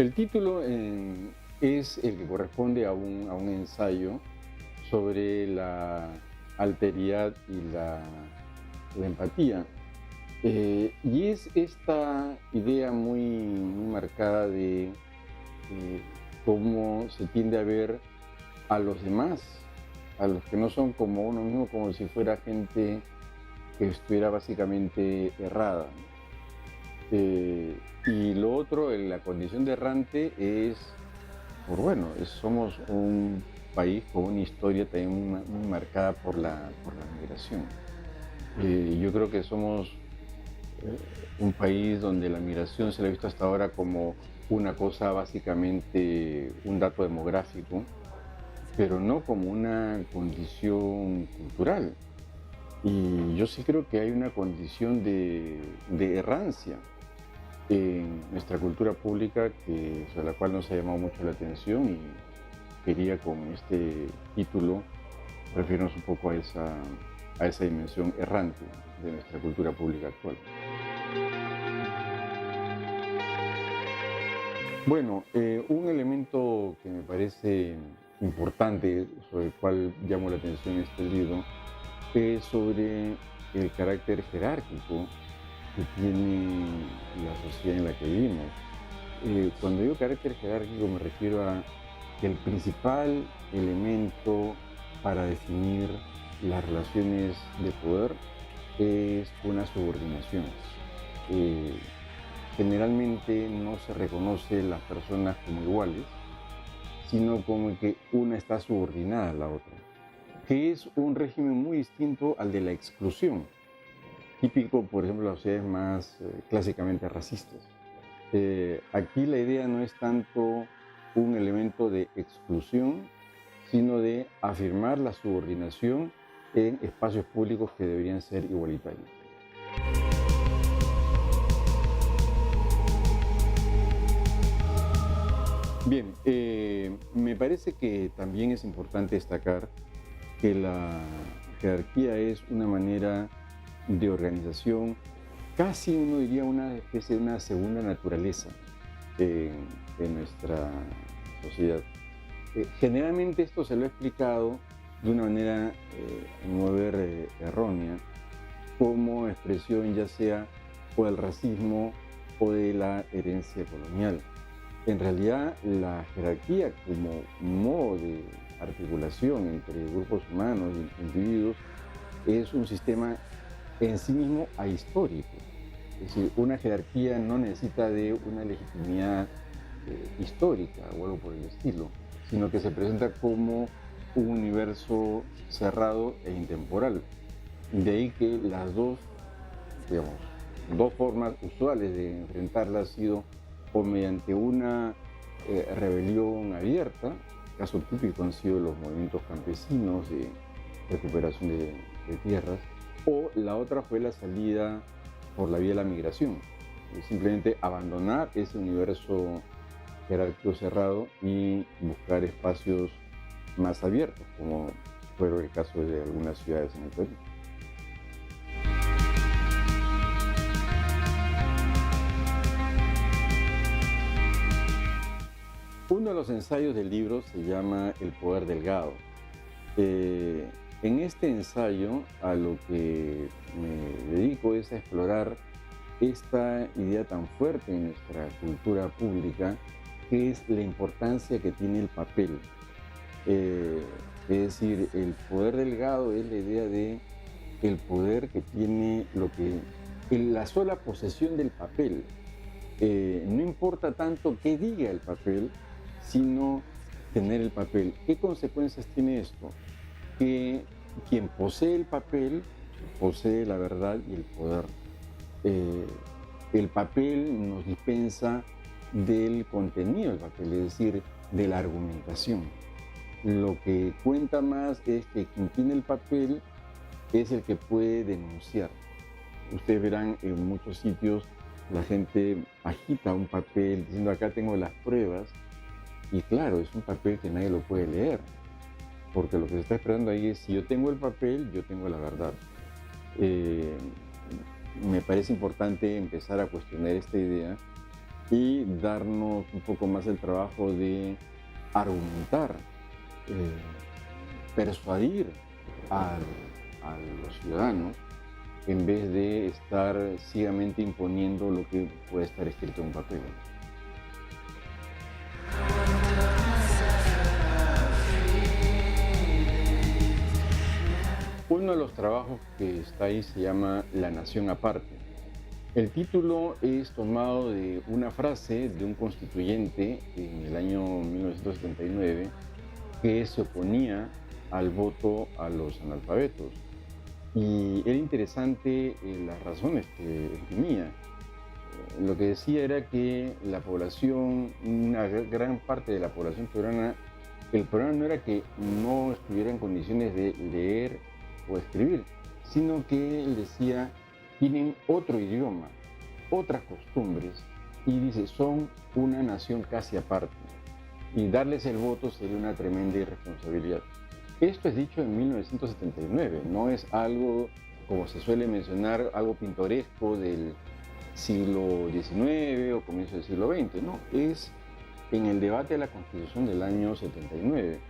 El título es el que corresponde a un ensayo sobre la alteridad y la empatía. Y es esta idea muy marcada de cómo se tiende a ver a los demás, a los que no son como uno mismo, como si fuera gente que estuviera básicamente errada, ¿no? Y lo otro, la condición de errante es, somos un país con una historia también muy marcada por la migración. Yo creo que somos un país donde la migración se le ha visto hasta ahora como una cosa básicamente, un dato demográfico, pero no como una condición cultural. Y yo sí creo que hay una condición de errancia en nuestra cultura pública sobre la cual nos ha llamado mucho la atención, y quería con este título referirnos un poco a esa dimensión errante de nuestra cultura pública actual. Bueno, un elemento que me parece importante, sobre el cual llamo la atención en este libro, es sobre el carácter jerárquico que tiene la sociedad en la que vivimos. Cuando digo carácter jerárquico me refiero a que el principal elemento para definir las relaciones de poder es una subordinación. Eh, Generalmente no se reconoce las personas como iguales, sino como que una está subordinada a la otra, que es un régimen muy distinto al de la exclusión, típico, por ejemplo, en las sociedades más clásicamente racistas. Aquí la idea no es tanto un elemento de exclusión, sino de afirmar la subordinación en espacios públicos que deberían ser igualitarios. Bien, me parece que también es importante destacar que la jerarquía es una manera de organización, casi uno diría una especie de una segunda naturaleza en nuestra sociedad. Generalmente esto se lo he explicado de una manera, a mi ver, errónea, como expresión ya sea o del racismo o de la herencia colonial. En realidad, la jerarquía como modo de articulación entre grupos humanos y individuos es un sistema en sí mismo ahistórico. Es decir, una jerarquía no necesita de una legitimidad histórica o algo por el estilo, sino que se presenta como un universo cerrado e intemporal. De ahí que las digamos, dos formas usuales de enfrentarla ha sido o mediante una rebelión abierta. Caso típico han sido los movimientos campesinos de recuperación de tierras, o la otra fue la salida por la vía de la migración, simplemente abandonar ese universo jerárquico cerrado y buscar espacios más abiertos, como fue el caso de algunas ciudades en el Perú. Uno de los ensayos del libro se llama El poder delgado. En este ensayo a lo que me dedico es a explorar esta idea tan fuerte en nuestra cultura pública, que es la importancia que tiene el papel. Es decir, el poder delgado es la idea de el poder que tiene la sola posesión del papel. No importa tanto qué diga el papel, sino tener el papel. ¿Qué consecuencias tiene esto? Que quien posee el papel posee la verdad y el poder. Eh, el papel nos dispensa del contenido del papel, es decir, de la argumentación. Lo que cuenta más es que quien tiene el papel es el que puede denunciar. Ustedes verán en muchos sitios la gente agita un papel diciendo acá tengo las pruebas, y claro, es un papel que nadie lo puede leer, porque lo que se está esperando ahí es: si yo tengo el papel, yo tengo la verdad. Me parece importante empezar a cuestionar esta idea y darnos un poco más el trabajo de argumentar, persuadir a, a los ciudadanos en vez de estar ciegamente imponiendo lo que puede estar escrito en un papel. Uno de los trabajos que está ahí se llama La Nación Aparte. El título es tomado de una frase de un constituyente en el año 1979 que se oponía al voto a los analfabetos. Y era interesante las razones que exprimía. Lo que decía era que la población, una gran parte de la población peruana, el problema no era que no estuviera en condiciones de leer o escribir, sino que él decía, tienen otro idioma, otras costumbres, y dice, son una nación casi aparte. Y darles el voto sería una tremenda irresponsabilidad. Esto es dicho en 1979, no es algo, como se suele mencionar, algo pintoresco del siglo XIX o comienzo del siglo XX, no, es en el debate de la Constitución del año 79.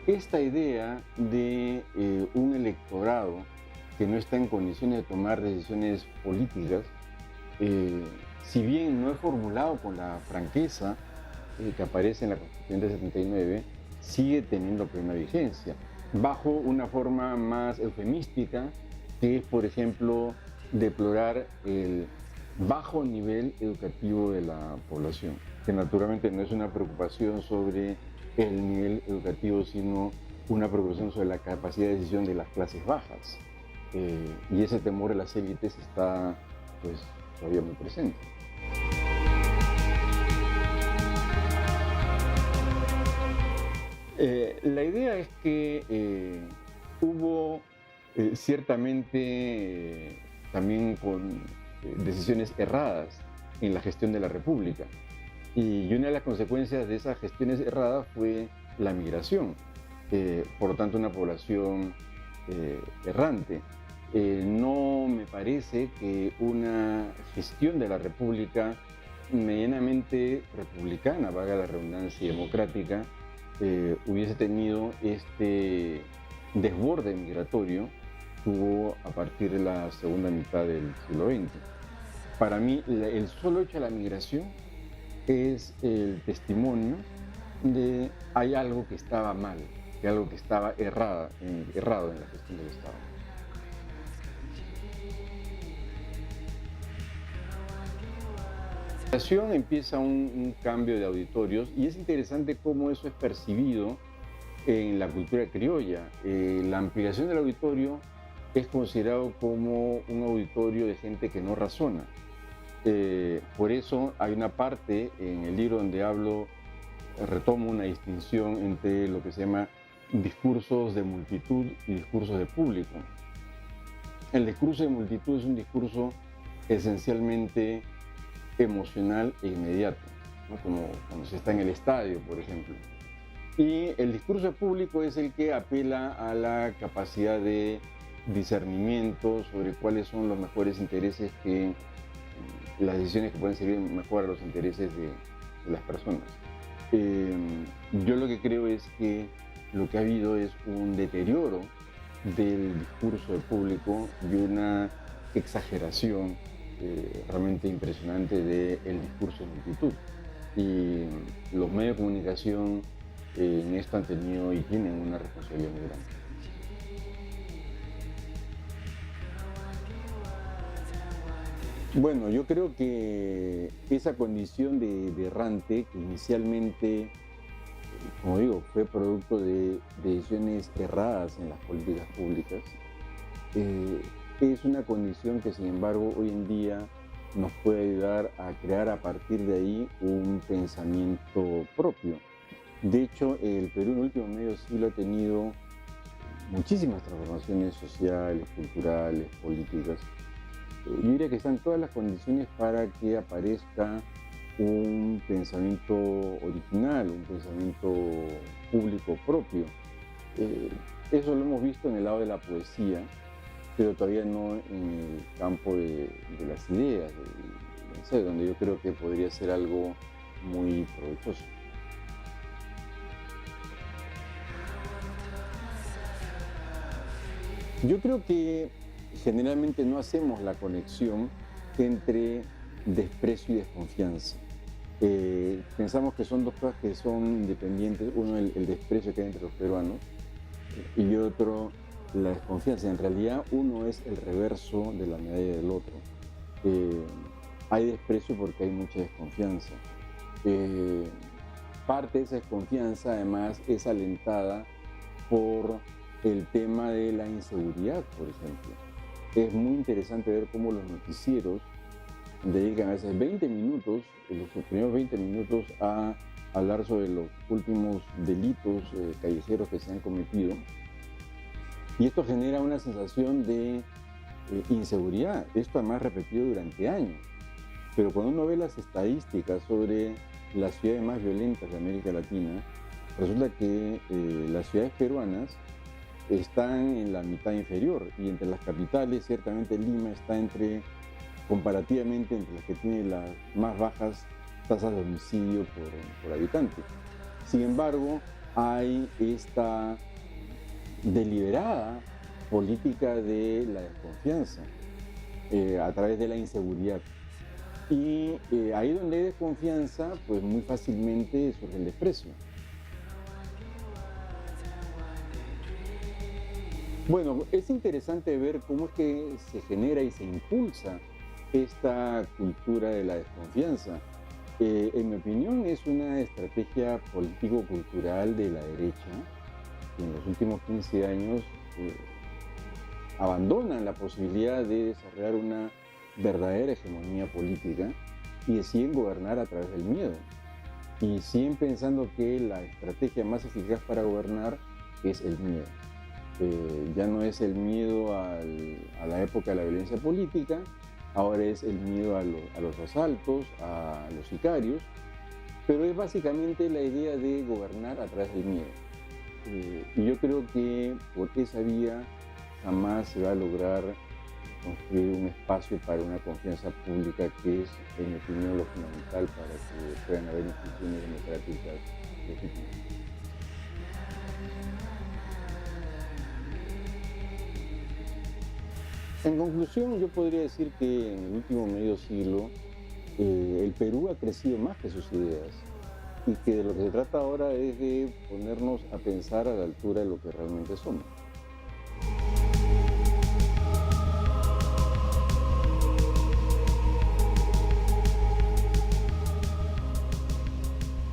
Esta idea de un electorado que no está en condiciones de tomar decisiones políticas, si bien no es formulado con la franqueza que aparece en la Constitución del 79, sigue teniendo plena vigencia, bajo una forma más eufemística, que es, por ejemplo, deplorar el bajo nivel educativo de la población, que naturalmente no es una preocupación sobre el nivel educativo, sino una preocupación sobre la capacidad de decisión de las clases bajas. Y ese temor de las élites está, pues, todavía muy presente. La idea es que hubo ciertamente también con decisiones erradas en la gestión de la República. Y una de las consecuencias de esas gestiones erradas fue la migración, por lo tanto una población errante. No me parece que una gestión de la República medianamente republicana, valga la redundancia, y democrática, hubiese tenido este desborde migratorio que hubo a partir de la segunda mitad del siglo XX. Para mí, el solo hecho de la migración es el testimonio de hay algo que estaba mal, que algo que estaba errado en la gestión del Estado. La migración empieza un cambio de auditorios y es interesante cómo eso es percibido en la cultura criolla. La ampliación del auditorio es considerado como un auditorio de gente que no razona. Por eso hay una parte en el libro donde retomo una distinción entre lo que se llama discursos de multitud y discursos de público. El discurso de multitud es un discurso esencialmente emocional e inmediato, ¿no? Como cuando se está en el estadio, por ejemplo. Y el discurso de público es el que apela a la capacidad de discernimiento sobre cuáles son los mejores intereses las decisiones que pueden servir mejor a los intereses de las personas. Yo lo que creo es que lo que ha habido es un deterioro del discurso del público y una exageración realmente impresionante del discurso de multitud. Y los medios de comunicación en esto han tenido y tienen una responsabilidad muy grande. Bueno, yo creo que esa condición de errante, que inicialmente, como digo, fue producto de decisiones erradas en las políticas públicas, es una condición que, sin embargo, hoy en día nos puede ayudar a crear a partir de ahí un pensamiento propio. De hecho, el Perú en el último medio siglo ha tenido muchísimas transformaciones sociales, culturales, políticas. Yo diría que están todas las condiciones para que aparezca un pensamiento original, un pensamiento público propio. Eso lo hemos visto en el lado de la poesía, pero todavía no en el campo de las ideas, de convencer, donde yo creo que podría ser algo muy provechoso. Yo creo que generalmente no hacemos la conexión entre desprecio y desconfianza. Pensamos que son dos cosas que son independientes, uno el desprecio que hay entre los peruanos y otro la desconfianza. En realidad uno es el reverso de la medalla del otro. Eh, Hay desprecio porque hay mucha desconfianza. Eh, Parte de esa desconfianza además es alentada por el tema de la inseguridad, por ejemplo. Es muy interesante ver cómo los noticieros dedican a veces 20 minutos, los primeros 20 minutos, a hablar sobre los últimos delitos callejeros que se han cometido. Y esto genera una sensación de inseguridad. Esto además repetido durante años. Pero cuando uno ve las estadísticas sobre las ciudades más violentas de América Latina, resulta que las ciudades peruanas están en la mitad inferior y entre las capitales, ciertamente Lima está comparativamente entre las que tiene las más bajas tasas de homicidio por habitante. Sin embargo, hay esta deliberada política de la desconfianza a través de la inseguridad. Y ahí donde hay desconfianza, pues muy fácilmente surge el desprecio. Bueno, es interesante ver cómo es que se genera y se impulsa esta cultura de la desconfianza. En mi opinión, es una estrategia político-cultural de la derecha que en los últimos 15 años abandonan la posibilidad de desarrollar una verdadera hegemonía política y deciden gobernar a través del miedo. Y siguen pensando que la estrategia más eficaz para gobernar es el miedo. Ya no es el miedo a la época de la violencia política, ahora es el miedo a los asaltos, a los sicarios, pero es básicamente la idea de gobernar a través del miedo. Y yo creo que por esa vía jamás se va a lograr construir un espacio para una confianza pública que es, en mi opinión, lo fundamental para que puedan haber instituciones democráticas legítimas. En conclusión, yo podría decir que en el último medio siglo el Perú ha crecido más que sus ideas y que de lo que se trata ahora es de ponernos a pensar a la altura de lo que realmente somos.